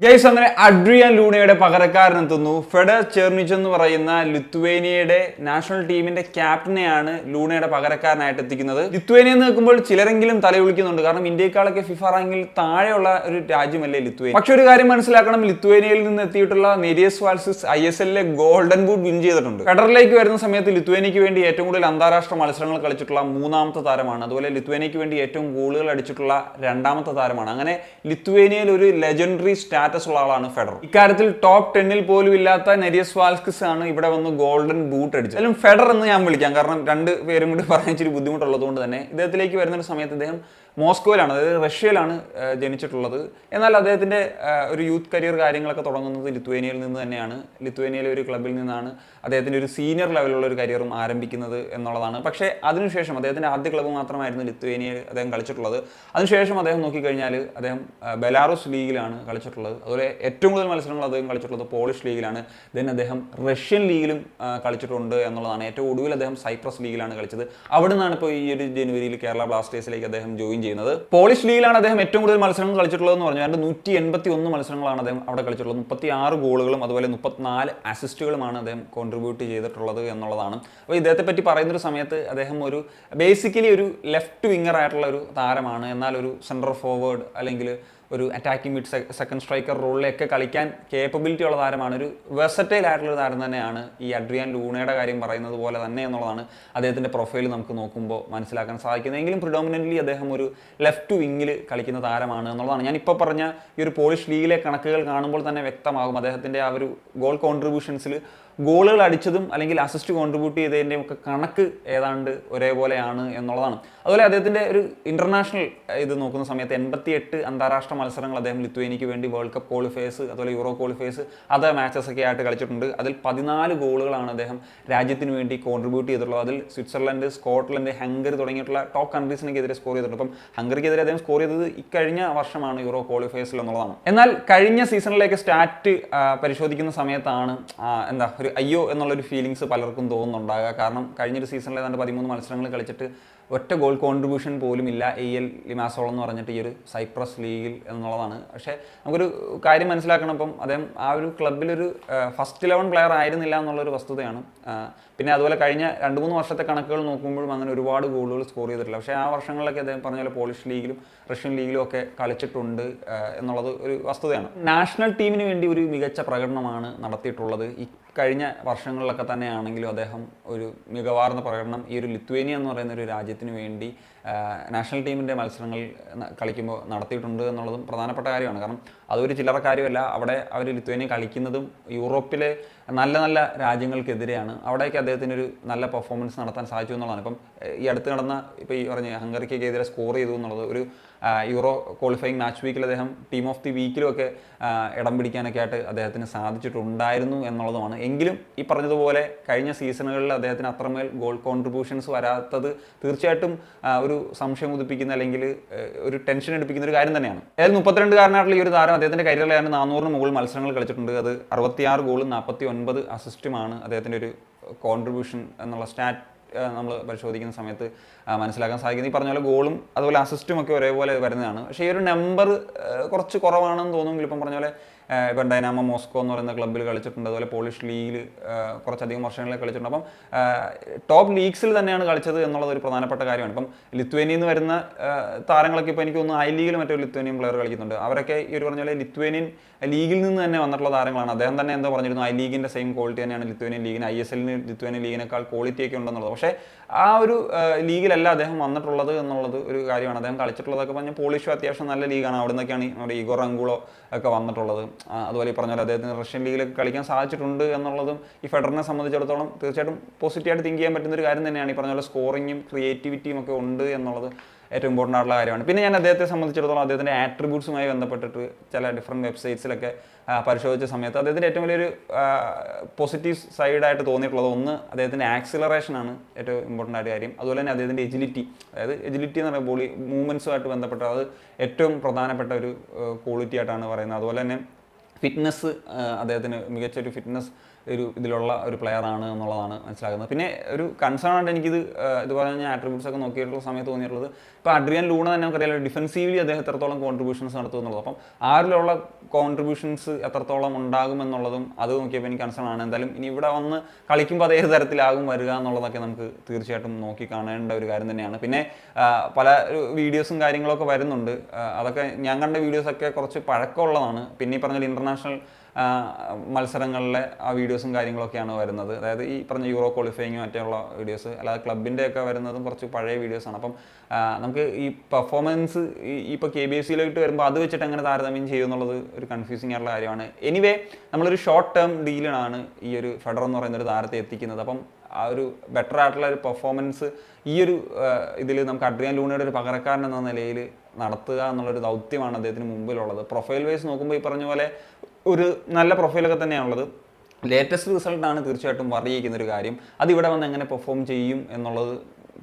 Guys അങ്ങനെ Adrian ലൂണയുടെ പകരക്കാരനെത്തുന്നു. ഫെഡർ Cernych എന്ന് പറയുന്ന ലിത്വേനിയയുടെ നാഷണൽ ടീമിന്റെ ക്യാപ്റ്റനെയാണ് ലൂണയുടെ പകരക്കാരനായിട്ട് എത്തിക്കുന്നത്. ലിത്വേനിയ എന്ന് നിൽക്കുമ്പോൾ ചിലരെങ്കിലും തലവിളിക്കുന്നുണ്ട്. കാരണം ഇന്ത്യക്കാളൊക്കെ ഫിഫ റാങ്കിൽ താഴെയുള്ള ഒരു രാജ്യമല്ലേ ലിത്വേനിയ. പക്ഷെ ഒരു കാര്യം മനസ്സിലാക്കണം, ലിത്വേനിയയിൽ നിന്ന് എത്തിയിട്ടുള്ള നെരിയസ് വാൽസിസ് ISLലെ ഗോൾഡൻ ബൂട്ട് വിൻ ചെയ്തിട്ടുണ്ട്. ഫെഡറിലേക്ക് വരുന്ന സമയത്ത് ലിത്വേനിയയ്ക്ക് വേണ്ടി ഏറ്റവും കൂടുതൽ അന്താരാഷ്ട്ര മത്സരങ്ങൾ കളിച്ചിട്ടുള്ള മൂന്നാമത്തെ താരമാണ്. അതുപോലെ ലിത്വേനിയയ്ക്ക് വേണ്ടി ഏറ്റവും ഗോളുകൾ അടിച്ചിട്ടുള്ള രണ്ടാമത്തെ താരമാണ്. അങ്ങനെ ലിത്വേനിയയിൽ ഒരു ലെജൻഡറി സ്റ്റാറ്റസ് ഉള്ള ആളാണ് ഫെഡർ. ഇക്കാര്യത്തിൽ ടോപ്പ് 10 പോലും ഇല്ലാത്ത നെരിയസ് വാൽസ്കിസ് ആണ് ഇവിടെ വന്ന് ഗോൾഡൻ ബൂട്ട് അടിച്ചത്. അതിലും ഫെഡർ എന്ന് ഞാൻ വിളിക്കാം, കാരണം രണ്ട് പേരും കൂടി പറയാൻ ഇച്ചിരി ബുദ്ധിമുട്ടുള്ളതുകൊണ്ട് തന്നെ. ഇദ്ദേഹത്തിലേക്ക് വരുന്ന ഒരു സമയത്ത് ഇദ്ദേഹം മോസ്കോയിലാണ്, അതായത് റഷ്യയിലാണ് ജനിച്ചിട്ടുള്ളത്. എന്നാൽ അദ്ദേഹത്തിൻ്റെ ഒരു യൂത്ത് കരിയർ കാര്യങ്ങളൊക്കെ തുടങ്ങുന്നത് ലിത്വേനിയയിൽ നിന്ന് തന്നെയാണ്. ലിത്വേനിയയിലെ ഒരു ക്ലബിൽ നിന്നാണ് അദ്ദേഹത്തിൻ്റെ ഒരു സീനിയർ ലെവലുള്ള ഒരു കരിയറും ആരംഭിക്കുന്നത് എന്നുള്ളതാണ്. പക്ഷേ അതിനുശേഷം അദ്ദേഹത്തിൻ്റെ ആദ്യ ക്ലബ്ബ് മാത്രമായിരുന്നു ലിത്വേനിയയിൽ അദ്ദേഹം കളിച്ചിട്ടുള്ളത്. അതിനുശേഷം അദ്ദേഹം നോക്കിക്കഴിഞ്ഞാൽ അദ്ദേഹം ബെലാറൂസ് ലീഗിലാണ് കളിച്ചിട്ടുള്ളത്. അതുപോലെ ഏറ്റവും കൂടുതൽ മത്സരങ്ങൾ അദ്ദേഹം കളിച്ചിട്ടുള്ളത് പോളിഷ് ലീഗിലാണ്. ദെൻ അദ്ദേഹം റഷ്യൻ ലീഗിലും കളിച്ചിട്ടുണ്ട് എന്നുള്ളതാണ്. ഏറ്റവും ഒടുവിൽ അദ്ദേഹം സൈപ്രസ് ലീഗിലാണ് കളിച്ചത്. അവിടെ നിന്നാണ് ഇപ്പോൾ ഈ ഒരു ജനുവരിയിൽ കേരള ബ്ലാസ്റ്റേഴ്സിലേക്ക് അദ്ദേഹം ജോയിൻ ചെയ്യുന്നത്. പോളിഷ് ലീഗിലാണ് അദ്ദേഹം ഏറ്റവും കൂടുതൽ മത്സരങ്ങൾ കളിച്ചിട്ടുള്ളതെന്ന് പറഞ്ഞാൽ 181 മത്സരങ്ങളാണ് അദ്ദേഹം അവിടെ കളിച്ചിട്ടുള്ളത്. 36 ഗോളുകളും അതുപോലെ 34 അസിസ്റ്റുകളുമാണ് അദ്ദേഹം കോൺട്രിബ്യൂട്ട് ചെയ്തിട്ടുള്ളത് എന്നുള്ളതാണ്. അപ്പോൾ ഇദ്ദേഹത്തെ പറ്റി പറയുന്നൊരു സമയത്ത് അദ്ദേഹം ഒരു ബേസിക്കലി ഒരു ലെഫ്റ്റ് വിങ്ങർ ആയിട്ടുള്ള ഒരു താരമാണ്. എന്നാൽ ഒരു സെൻട്രൽ ഫോർവേഡ് അല്ലെങ്കിൽ ഒരു അറ്റാക്കിംഗ് മിഡ് സെക്കൻഡ് സ്ട്രൈക്കർ റോളിലൊക്കെ കളിക്കാൻ കേപ്പബിലിറ്റി ഉള്ള താരമാണ്. ഒരു വെർസറ്റൈൽ ആയിട്ടുള്ളൊരു താരം തന്നെയാണ് ഈ അഡ്രിയാൻ ലൂണയുടെ കാര്യം പറയുന്നത് പോലെ തന്നെ എന്നുള്ളതാണ് അദ്ദേഹത്തിൻ്റെ പ്രൊഫൈൽ നമുക്ക് നോക്കുമ്പോൾ മനസ്സിലാക്കാൻ സാധിക്കുന്നത്. എങ്കിലും പ്രിഡോമിനൻ്റ്ലി അദ്ദേഹം ഒരു ലെഫ്റ്റ് വിങ്ങിൽ കളിക്കുന്ന താരമാണ് എന്നുള്ളതാണ്. ഞാനിപ്പോൾ പറഞ്ഞ ഈ ഒരു പോളിഷ് ലീഗിലെ കണക്കുകൾ കാണുമ്പോൾ തന്നെ വ്യക്തമാകും അദ്ദേഹത്തിൻ്റെ ആ ഒരു ഗോൾ കോൺട്രിബ്യൂഷൻസിൽ ഗോളുകൾ അടിച്ചതും അല്ലെങ്കിൽ അസിസ്റ്റ് കോൺട്രിബ്യൂട്ട് ചെയ്തതിൻ്റെയും ഒക്കെ കണക്ക് ഏതാണ്ട് ഒരേപോലെയാണ് എന്നുള്ളതാണ്. അതുപോലെ അദ്ദേഹത്തിൻ്റെ ഒരു ഇൻ്റർനാഷണൽ ഇത് നോക്കുന്ന സമയത്ത് 88 അന്താരാഷ്ട്ര മത്സരങ്ങൾ അദ്ദേഹം ലിത്വേനിയയ്ക്ക് വേണ്ടി വേൾഡ് കപ്പ് ക്വാളിഫയേഴ്സ് അതുപോലെ യൂറോ ക്വാളിഫയേഴ്സ് അതർ മാച്ചസ് ഒക്കെ ആയിട്ട് കളിച്ചിട്ടുണ്ട്. അതിൽ 14 ഗോളുകളാണ് അദ്ദേഹം രാജ്യത്തിന് വേണ്ടി കോൺട്രിബ്യൂട്ട് ചെയ്തിട്ടുള്ളത്. അതിൽ സ്വിറ്റ്സർലൻഡ്, സ്കോട്ട്ലൻഡ്, ഹംഗറി തുടങ്ങിയിട്ടുള്ള ടോപ്പ് കൺട്രീസിനെതിരെ സ്കോർ ചെയ്തിട്ടുണ്ട്. അപ്പം ഹംഗറിക്കെതിരെ അദ്ദേഹം സ്കോർ ചെയ്തത് ഇക്കഴിഞ്ഞ വർഷമാണ് യൂറോ ക്വാളിഫയേഴ്സിൽ എന്നുള്ളതാണ്. എന്നാൽ കഴിഞ്ഞ സീസണിലേക്ക് സ്റ്റാറ്റ് പരിശോധിക്കുന്ന സമയത്താണ് ഒരു അയ്യോ എന്നുള്ളൊരു ഫീലിങ്സ് പലർക്കും തോന്നുന്നുണ്ടാകുക. കാരണം കഴിഞ്ഞൊരു സീസണിൽ ഏതാണ്ട് 13 മത്സരങ്ങൾ കളിച്ചിട്ട് ഒറ്റ ഗോൾ കോൺട്രിബ്യൂഷൻ പോലും ഇല്ല AL ലിമാസോൾ എന്ന് പറഞ്ഞിട്ട് ഈ ഒരു സൈപ്രസ് ലീഗിൽ എന്നുള്ളതാണ്. പക്ഷേ നമുക്കൊരു കാര്യം മനസ്സിലാക്കണം, ഇപ്പം അദ്ദേഹം ആ ഒരു ക്ലബിലൊരു ഫസ്റ്റ് 11 പ്ലെയർ ആയിരുന്നില്ല എന്നുള്ളൊരു വസ്തുതയാണ്. പിന്നെ അതുപോലെ കഴിഞ്ഞ 2-3 വർഷത്തെ കണക്കുകൾ നോക്കുമ്പോഴും അങ്ങനെ ഒരുപാട് ഗോളുകൾ സ്കോർ ചെയ്തിട്ടില്ല. പക്ഷേ ആ വർഷങ്ങളിലൊക്കെ അദ്ദേഹം പറഞ്ഞ പോലെ പോളിഷ് ലീഗിലും റഷ്യൻ ലീഗിലും ഒക്കെ കളിച്ചിട്ടുണ്ട് എന്നുള്ളത് ഒരു വസ്തുതയാണ്. നാഷണൽ ടീമിന് വേണ്ടി ഒരു മികച്ച പ്രകടനമാണ് നടത്തിയിട്ടുള്ളത്. ഈ കഴിഞ്ഞ വർഷങ്ങളിലൊക്കെ തന്നെയാണെങ്കിലും അദ്ദേഹം ഒരു മികവാർന്ന പ്രകടനം ഈ ഒരു ലിത്വേനിയ എന്ന് പറയുന്ന ഒരു രാജ്യത്തിന് വേണ്ടി നാഷണൽ ടീമിൻ്റെ മത്സരങ്ങൾ കളിക്കുമ്പോൾ നടത്തിയിട്ടുണ്ട് എന്നുള്ളതും പ്രധാനപ്പെട്ട കാര്യമാണ്. കാരണം അതൊരു ചില്ലറ കാര്യമല്ല. അവിടെ അവർ ലിത്വേനിയ കളിക്കുന്നതും യൂറോപ്പിലെ നല്ല നല്ല രാജ്യങ്ങൾക്കെതിരെയാണ്. അവിടേക്ക് അദ്ദേഹത്തിനൊരു നല്ല പെർഫോമൻസ് നടത്താൻ സാധിച്ചു എന്നുള്ളതാണ്. ഇപ്പം ഈ അടുത്ത് നടന്ന ഇപ്പോൾ ഈ പറഞ്ഞ ഹംഗറിക്കെതിരെ സ്കോർ ചെയ്തു എന്നുള്ളത് ഒരു യൂറോ ക്വാളിഫയിങ് മാച്ച് വീക്കിൽ അദ്ദേഹം ടീം ഓഫ് ദി വീക്കിലുമൊക്കെ ഇടം പിടിക്കാനൊക്കെ ആയിട്ട് അദ്ദേഹത്തിന് സാധിച്ചിട്ടുണ്ടായിരുന്നു എന്നുള്ളതുമാണ്. എങ്കിലും ഈ പറഞ്ഞതുപോലെ കഴിഞ്ഞ സീസണുകളിൽ അദ്ദേഹത്തിന് അത്രമേൽ ഗോൾ കോൺട്രിബ്യൂഷൻസ് വരാത്തത് തീർച്ചയായിട്ടും ഒരു സംശയം ഉദിപ്പിക്കുന്ന അല്ലെങ്കിൽ ഒരു ടെൻഷൻ എടുപ്പിക്കുന്ന ഒരു കാര്യം തന്നെയാണ്. അതായത് 32കാരനായിട്ടുള്ള ഈ ഒരു താരം അദ്ദേഹത്തിൻ്റെ കരിയറിൽ 400 മുകളിൽ മത്സരങ്ങൾ കളിച്ചിട്ടുണ്ട്. അത് 66 ഗോളും 49 അസിസ്റ്റുമാണ് അദ്ദേഹത്തിൻ്റെ ഒരു കോൺട്രിബ്യൂഷൻ എന്നുള്ള സ്റ്റാറ്റ് നമ്മൾ പരിശോധിക്കുന്ന സമയത്ത് മനസ്സിലാക്കാൻ സാധിക്കുന്നത്. ഈ പറഞ്ഞ പോലെ ഗോളും അതുപോലെ അസിസ്റ്റും ഒക്കെ ഒരേപോലെ വരുന്നതാണ്. പക്ഷേ ഈ ഒരു നമ്പർ കുറച്ച് കുറവാണെന്ന് തോന്നുമെങ്കിൽ ഇപ്പം പറഞ്ഞ പോലെ ഇപ്പം ഡൈനാമോ മോസ്കോ എന്ന് പറയുന്ന ക്ലബ്ബിൽ കളിച്ചിട്ടുണ്ട്. അതുപോലെ പോളിഷ് ലീഗിൽ കുറച്ചധികം വർഷങ്ങളിൽ കളിച്ചിട്ടുണ്ട്. അപ്പം ടോപ്പ് ലീഗ്സിൽ തന്നെയാണ് കളിച്ചത് എന്നുള്ളത് ഒരു പ്രധാനപ്പെട്ട കാര്യമാണ്. ഇപ്പം ലിത്വേനിയിൽ നിന്ന് വരുന്ന താരങ്ങളൊക്കെ ഇപ്പോൾ എനിക്ക് തോന്നുന്നു ലീഗിൽ മറ്റൊരു ലിത്വേനിയൻ പ്ലെയർ കളിക്കുന്നുണ്ട്. അവരൊക്കെ ഈ ഒരു പറഞ്ഞ പോലെ ലിത്വേനിയൻ ലീഗിൽ നിന്ന് തന്നെ വന്നിട്ടുള്ള താരങ്ങളാണ്. അദ്ദേഹം തന്നെ എന്തോ പറഞ്ഞിരുന്നു ലീഗിൻ്റെ സെയിം ക്വാളിറ്റി തന്നെയാണ് ലിത്വേനിയൻ ലീഗിന്, ISLന് ലിത്വേനിയൻ ലീഗിനേക്കാൾ ക്വാളിറ്റി ഒക്കെ ഉണ്ടെന്നുള്ളത്. പക്ഷേ ആ ഒരു ലീഗിലല്ല അദ്ദേഹം വന്നിട്ടുള്ളത് എന്നുള്ളത് ഒരു കാര്യമാണ്. അദ്ദേഹം കളിച്ചിട്ടുള്ളതൊക്കെ പറഞ്ഞാൽ പോളിഷും അത്യാവശ്യം നല്ല ലീഗാണ്. അവിടെ നിന്നൊക്കെയാണ് നമ്മുടെ ഈഗോർ അങ്കുളോ ഒക്കെ വന്നിട്ടുള്ളത്. അതുപോലെ ഈ പറഞ്ഞാൽ അദ്ദേഹത്തിന് റഷ്യൻ ലീഗിലൊക്കെ കളിക്കാൻ സാധിച്ചിട്ടുണ്ട് എന്നുള്ളതും ഈ ഫെഡറിനെ സംബന്ധിച്ചിടത്തോളം തീർച്ചയായിട്ടും പോസിറ്റീവായിട്ട് തിങ്ക് ചെയ്യാൻ പറ്റുന്ന ഒരു കാര്യം തന്നെയാണ്. ഈ പറഞ്ഞ പോലെ സ്കോറിങ്ങും ക്രിയേറ്റിവിറ്റിയും ഒക്കെ ഉണ്ട് എന്നുള്ളത് ഏറ്റവും ഇമ്പോർട്ടൻ്റ് ആയിട്ടുള്ള കാര്യമാണ്. പിന്നെ ഞാൻ അദ്ദേഹത്തെ സംബന്ധിച്ചിടത്തോളം അദ്ദേഹത്തിൻ്റെ ആട്രിബ്യൂട്ട്സുമായി ബന്ധപ്പെട്ടിട്ട് ചില ഡിഫറെൻറ്റ് വെബ്സൈറ്റ്സിലൊക്കെ പരിശോധിച്ച സമയത്ത് അദ്ദേഹത്തിൻ്റെ ഏറ്റവും വലിയൊരു പോസിറ്റീവ് സൈഡായിട്ട് തോന്നിയിട്ടുള്ളത് ഒന്ന് അദ്ദേഹത്തിൻ്റെ ആക്സിലറേഷനാണ് ഏറ്റവും ഇമ്പോർട്ടൻ്റ് ആയിട്ട് കാര്യം. അതുപോലെ തന്നെ അദ്ദേഹത്തിൻ്റെ എജിലിറ്റി, അതായത് എജിലിറ്റി എന്ന് പറയുമ്പോൾ ബോഡി മൂവ്മെൻറ്റ്സുമായിട്ട് ബന്ധപ്പെട്ട അത് ഏറ്റവും പ്രധാനപ്പെട്ട ഒരു ക്വാളിറ്റി ആയിട്ടാണ് പറയുന്നത്. അതുപോലെ തന്നെ ഫിറ്റ്നസ്, അദ്ദേഹത്തിന് മികച്ചൊരു ഫിറ്റ്നസ് ഇതിലുള്ള ഒരു പ്ലെയർ ആണ് എന്നുള്ളതാണ് മനസ്സിലാക്കുന്നത്. പിന്നെ ഒരു കൺസേൺ ആയിട്ട് എനിക്കിത് ഇതുപോലെ ഞാൻ ആട്രിബ്യൂട്ട്സ് ഒക്കെ നോക്കിയിട്ടുള്ള സമയത്ത് തോന്നിയിട്ടുള്ളത്, ഇപ്പോൾ അഡ്രിയൻ ലൂണ തന്നെ നമുക്കറിയാലോ ഡിഫൻസീവ്ലി അദ്ദേഹം എത്രത്തോളം കോൺട്രിബ്യൂഷൻസ് നടത്തും എന്നുള്ളത്. അപ്പം ആരിലുള്ള കോൺട്രിബ്യൂഷൻസ് എത്രത്തോളം ഉണ്ടാകും എന്നുള്ളതും അത് നോക്കിയപ്പോൾ എനിക്ക് കൺസേൺ ആണ്. എന്തായാലും ഇനി ഇവിടെ വന്ന് കളിക്കുമ്പോൾ അതേ തരത്തിലാകും വരിക എന്നുള്ളതൊക്കെ നമുക്ക് തീർച്ചയായിട്ടും നോക്കി കാണേണ്ട ഒരു കാര്യം തന്നെയാണ്. പിന്നെ പല വീഡിയോസും കാര്യങ്ങളൊക്കെ വരുന്നുണ്ട്. അതൊക്കെ ഞാൻ കണ്ട വീഡിയോസൊക്കെ കുറച്ച് പഴക്കമുള്ളതാണ്. പിന്നെ ഈ പറഞ്ഞ ഇൻ്റർനാഷണൽ മത്സരങ്ങളിലെ ആ വീഡിയോസും കാര്യങ്ങളൊക്കെയാണ് വരുന്നത്. അതായത് ഈ പറഞ്ഞ യൂറോ ക്വാളിഫയിങ്ങും മറ്റുള്ള വീഡിയോസ്, അല്ലാതെ ക്ലബിൻ്റെ ഒക്കെ വരുന്നതും കുറച്ച് പഴയ വീഡിയോസാണ്. അപ്പം നമുക്ക് ഈ പെർഫോമൻസ് ഇപ്പോൾ KBFCയിലോട്ട് വരുമ്പോൾ അത് വെച്ചിട്ട് എങ്ങനെ താരതമ്യം ചെയ്യും എന്നുള്ളത് ഒരു കൺഫ്യൂസിങ് ആയിട്ടുള്ള കാര്യമാണ്. എനിവേ നമ്മളൊരു ഷോർട്ട് ടേം ഡീലിനാണ് ഈ ഒരു ഫെഡറർ എന്ന് പറയുന്ന ഒരു താരത്തെ എത്തിക്കുന്നത്. അപ്പം ആ ഒരു ബെറ്റർ ആയിട്ടുള്ള ഒരു പെർഫോമൻസ് ഈ ഒരു ഇതിൽ നമുക്ക് അഡ്രിയൻ ലൂണയുടെ ഒരു പകരക്കാരൻ എന്ന നിലയിൽ നടത്തുക എന്നുള്ളൊരു ദൗത്യമാണ് അദ്ദേഹത്തിന് മുമ്പിലുള്ളത്. പ്രൊഫൈൽ വൈസ് നോക്കുമ്പോൾ ഈ പറഞ്ഞ പോലെ ഒരു നല്ല പ്രൊഫൈലൊക്കെ തന്നെയാണുള്ളത്. ലേറ്റസ്റ്റ് റിസൾട്ടാണ് തീർച്ചയായിട്ടും വർദ്ധിക്കുന്ന ഒരു കാര്യം. അതിവിടെ വന്ന് എങ്ങനെ പെർഫോം ചെയ്യും എന്നുള്ളത്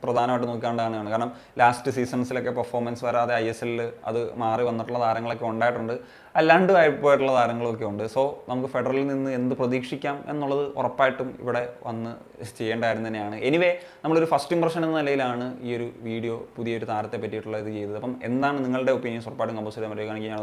പ്രധാനമായിട്ട് നോക്കാണ്ടാണ്. കാരണം ലാസ്റ്റ് സീസൺസിലൊക്കെ പെർഫോമൻസ് വരാതെ ISL അത് മാറി വന്നിട്ടുള്ള താരങ്ങളൊക്കെ ഉണ്ടായിട്ടുണ്ട്, അല്ലാണ്ട് പോയിട്ടുള്ള താരങ്ങളൊക്കെ ഉണ്ട്. സോ നമുക്ക് ഫെഡറലിൽ നിന്ന് എന്ത് പ്രതീക്ഷിക്കാം എന്നുള്ളത് ഉറപ്പായിട്ടും ഇവിടെ വന്ന് ചെയ്യേണ്ട കാര്യം തന്നെയാണ്. എനിവേ നമ്മളൊരു ഫസ്റ്റ് ഇംപ്രഷൻ എന്ന നിലയിലാണ് ഈ ഒരു വീഡിയോ പുതിയൊരു താരത്തെ പറ്റിയിട്ടുള്ള ഇത് ചെയ്തത്. അപ്പം എന്താണ് നിങ്ങളുടെ ഒപ്പീനിയൻസ് ഉറപ്പായിട്ടും കമ്പോസ് ചെയ്യാൻ പറ്റുകയാണെങ്കിൽ ഞാൻ